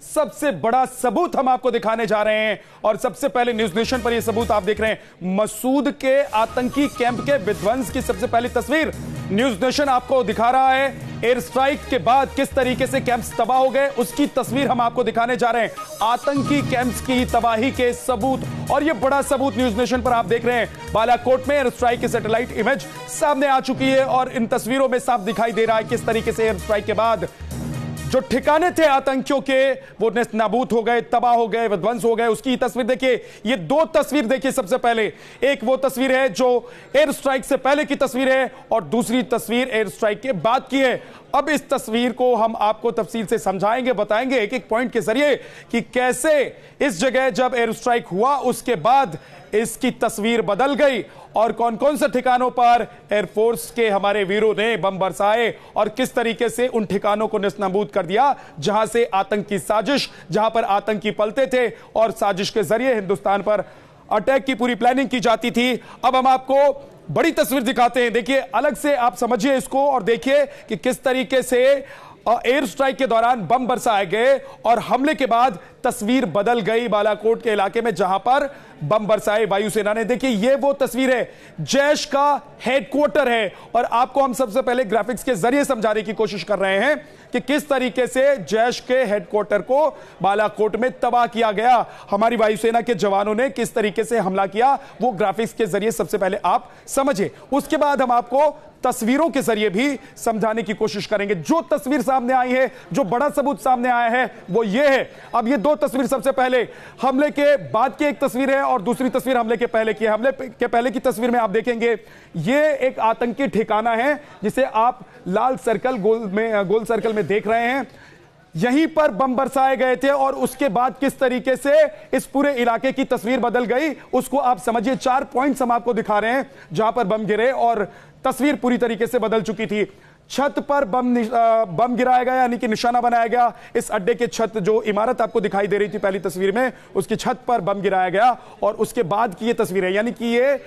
सबसे बड़ा सबूत हम आपको दिखाने जा रहे हैं। और सबसे पहले न्यूज नेशन पर यह सबूत आप देख रहे हैं, मसूद के आतंकी कैंप के विध्वंस की सबसे पहली तस्वीर न्यूज नेशन आपको दिखा रहा है। एयर स्ट्राइक के बाद किस तरीके से कैंप्स तबाह हो गए उसकी तस्वीर हम आपको दिखाने जा रहे हैं, आतंकी कैंप्स की तबाही के सबूत। और यह बड़ा सबूत न्यूज नेशन पर आप देख रहे हैं, बालाकोट में एयर स्ट्राइक की सैटेलाइट इमेज सामने आ चुकी है और इन तस्वीरों में साफ दिखाई दे रहा है किस तरीके से एयर स्ट्राइक के बाद जो ठिकाने थे आतंकियों के वो नेस्तनाबूद हो गए, तबाह हो गए, विध्वंस हो गए। उसकी तस्वीर देखिए, ये दो तस्वीर देखिए। सबसे पहले एक वो तस्वीर है जो एयर स्ट्राइक से पहले की तस्वीर है और दूसरी तस्वीर एयर स्ट्राइक के बाद की है। अब इस तस्वीर को हम आपको तफसील से समझाएंगे, बताएंगे एक एक पॉइंट के जरिए कि कैसे इस जगह जब एयर स्ट्राइक हुआ उसके बाद इसकी तस्वीर बदल गई और कौन कौन से ठिकानों पर एयरफोर्स के हमारे वीरों ने बम बरसाए और किस तरीके से उन ठिकानों को नेस्तनाबूद कर दिया जहां से आतंकी साजिश, जहां पर आतंकी पलते थे और साजिश के जरिए हिंदुस्तान पर अटैक की पूरी प्लानिंग की जाती थी। अब हम आपको बड़ी तस्वीर दिखाते हैं, देखिए अलग से आप समझिए इसको और देखिए कि किस तरीके से एयर स्ट्राइक के दौरान बम बरसाए गए और हमले के बाद तस्वीर बदल गई बालाकोट के इलाके में जहां पर बम बरसाए वायुसेना ने। देखिए ये वो तस्वीर है, जैश का हेडक्वार्टर है और आपको हम सबसे पहले ग्राफिक्स के जरिए समझाने की कोशिश कर रहे हैं कि किस तरीके से जैश के हेडक्वार्टर को बालाकोट में तबाह किया गया, हमारी वायुसेना के जवानों ने किस तरीके से हमला किया, वो ग्राफिक्स के जरिए सबसे पहले आप समझे। उसके बाद हम आपको तस्वीरों के जरिए भी समझाने की कोशिश करेंगे। जो तस्वीर सामने आई है, जो बड़ा सबूत सामने आया है वो ये है। अब ये दो तस्वीर, सबसे पहले हमले के बाद की एक तस्वीर है और दूसरी तस्वीर हमले के पहले की है। हमले के पहले की तस्वीर में आप देखेंगे ये एक आतंकी ठिकाना है जिसे आप लाल सर्कल गोल सर्कल में देख रहे हैं। यहीं पर बम बरसाए गए थे और उसके बाद किस तरीके से इस पूरे इलाके की तस्वीर बदल गई उसको आप समझिए। 4 पॉइंट्स हम आपको दिखा रहे हैं जहां पर बम गिरे और तस्वीर पूरी तरीके से बदल चुकी थी। छत पर बम गिराया गया यानी कि निशाना बनाया गया। इस अड्डे के छत, जो इमारत आपको दिखाई दे रही थी पहली तस्वीर में, उसकी छत पर बम गिराया गया और उसके बाद की ये तस्वीर है, यानी कि ये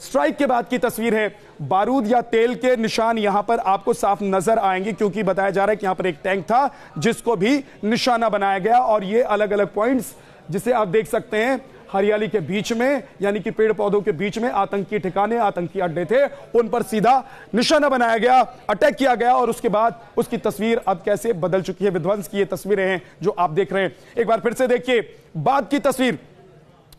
स्ट्राइक के बाद की तस्वीर है। बारूद या तेल के निशान यहां पर आपको साफ नजर आएंगे क्योंकि बताया जा रहा है कि यहां पर एक टैंक था जिसको भी निशाना बनाया गया और ये अलग अलग पॉइंट्स जिसे आप देख सकते हैं हरियाली के बीच में, यानी कि पेड़ पौधों के बीच में आतंकी ठिकाने, आतंकी अड्डे थे, उन पर सीधा निशाना बनाया गया, अटैक किया गया और उसके बाद उसकी तस्वीर अब कैसे बदल चुकी है। विध्वंस की ये तस्वीरें हैं जो आप देख रहे हैं। एक बार फिर से देखिए बाद की तस्वीर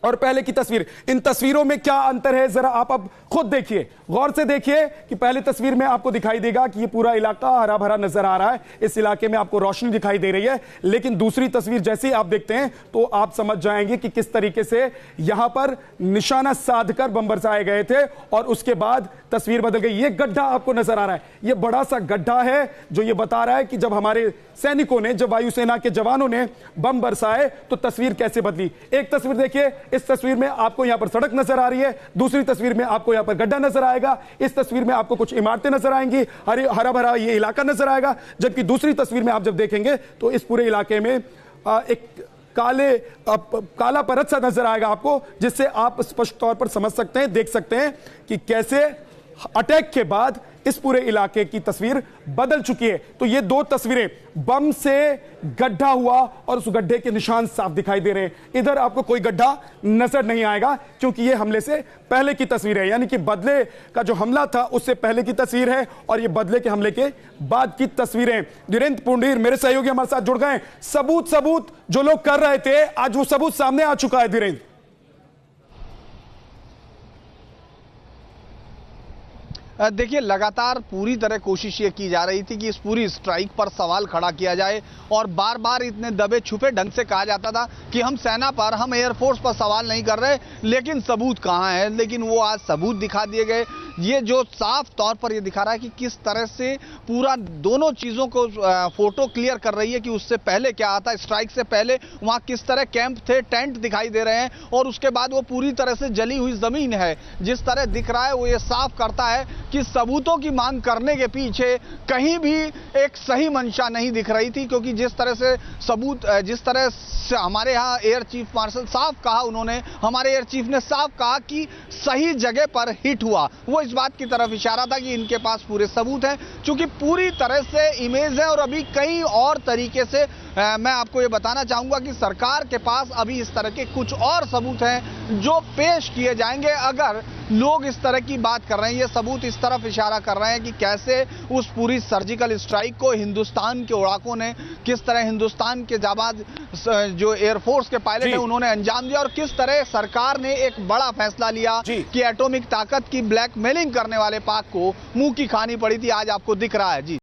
और पहले की तस्वीर, इन तस्वीरों में क्या अंतर है जरा आप अब खुद देखिए, गौर से देखिए कि पहली तस्वीर में आपको दिखाई देगा कि ये पूरा इलाका हरा भरा नजर आ रहा है, इस इलाके में आपको रोशनी दिखाई दे रही है। लेकिन दूसरी तस्वीर जैसे ही आप देखते हैं तो आप समझ जाएंगे कि किस तरीके से यहां पर निशाना साधकर बम बरसाए गए थे और उसके बाद तस्वीर बदल गई। ये गड्ढा आपको नजर आ रहा है, ये बड़ा सा गड्ढा है जो ये बता रहा है कि जब हमारे सैनिकों ने, जब वायुसेना के जवानों ने बम बरसाए तो तस्वीर कैसे बदली। एक तस्वीर देखिए, इस तस्वीर में आपको यहां पर सड़क नजर आ रही है, दूसरी तस्वीर में आपको यहां पर गड्ढा नजर आएगा, इस तस्वीर में आपको कुछ इमारतें नजर आएंगी, हरा भरा ये इलाका नजर आएगा। जबकि दूसरी तस्वीर में आप जब देखेंगे तो इस पूरे इलाके में एक काला परत सा नजर आएगा आपको, जिससे आप स्पष्ट तौर पर समझ सकते हैं, देख सकते हैं कि कैसे अटैक के बाद इस पूरे इलाके की तस्वीर बदल चुकी है। तो ये दो तस्वीरें, बम से गड्ढा हुआ और उस गड्ढे के निशान साफ दिखाई दे रहे हैं। इधर आपको कोई गड्ढा नजर नहीं आएगा क्योंकि ये हमले से पहले की तस्वीर है, यानी कि बदले का जो हमला था उससे पहले की तस्वीर है और ये बदले के हमले के बाद की तस्वीरें। धीरेन्द्र पुंडीर मेरे सहयोगी हमारे साथ जुड़ गए। सबूत जो लोग कर रहे थे आज वो सबूत सामने आ चुका है। धीरेन्द्र, देखिए लगातार पूरी तरह कोशिश ये की जा रही थी कि इस पूरी स्ट्राइक पर सवाल खड़ा किया जाए और बार बार इतने दबे छुपे ढंग से कहा जाता था कि हम सेना पर, हम एयरफोर्स पर सवाल नहीं कर रहे, लेकिन सबूत कहाँ है। लेकिन वो आज सबूत दिखा दिए गए। ये जो साफ तौर पर ये दिखा रहा है कि किस तरह से पूरा दोनों चीज़ों को फोटो क्लियर कर रही है कि उससे पहले क्या आता है। स्ट्राइक से पहले वहाँ किस तरह कैंप थे, टेंट दिखाई दे रहे हैं और उसके बाद वो पूरी तरह से जली हुई ज़मीन है। जिस तरह दिख रहा है वो ये साफ करता है कि सबूतों की मांग करने के पीछे कहीं भी एक सही मंशा नहीं दिख रही थी, क्योंकि जिस तरह से हमारे यहाँ एयर चीफ मार्शल साफ कहा, उन्होंने हमारे एयर चीफ ने साफ कहा कि सही जगह पर हिट हुआ, वो इस बात की तरफ इशारा था कि इनके पास पूरे सबूत हैं, क्योंकि पूरी तरह से इमेज है। और अभी कई और तरीके से मैं आपको ये बताना चाहूंगा कि सरकार के पास अभी इस तरह के कुछ और सबूत हैं जो पेश किए जाएंगे। अगर लोग इस तरह की बात कर रहे हैं, ये सबूत इस तरफ इशारा कर रहे हैं कि कैसे उस पूरी सर्जिकल स्ट्राइक को हिंदुस्तान के उड़ाकों ने, किस तरह हिंदुस्तान के जाबाज जो एयरफोर्स के पायलट हैं उन्होंने अंजाम दिया, और किस तरह सरकार ने एक बड़ा फैसला लिया कि एटॉमिक ताकत की ब्लैकमेलिंग करने वाले पाक को मुंह की खानी पड़ी थी। आज आपको दिख रहा है जी।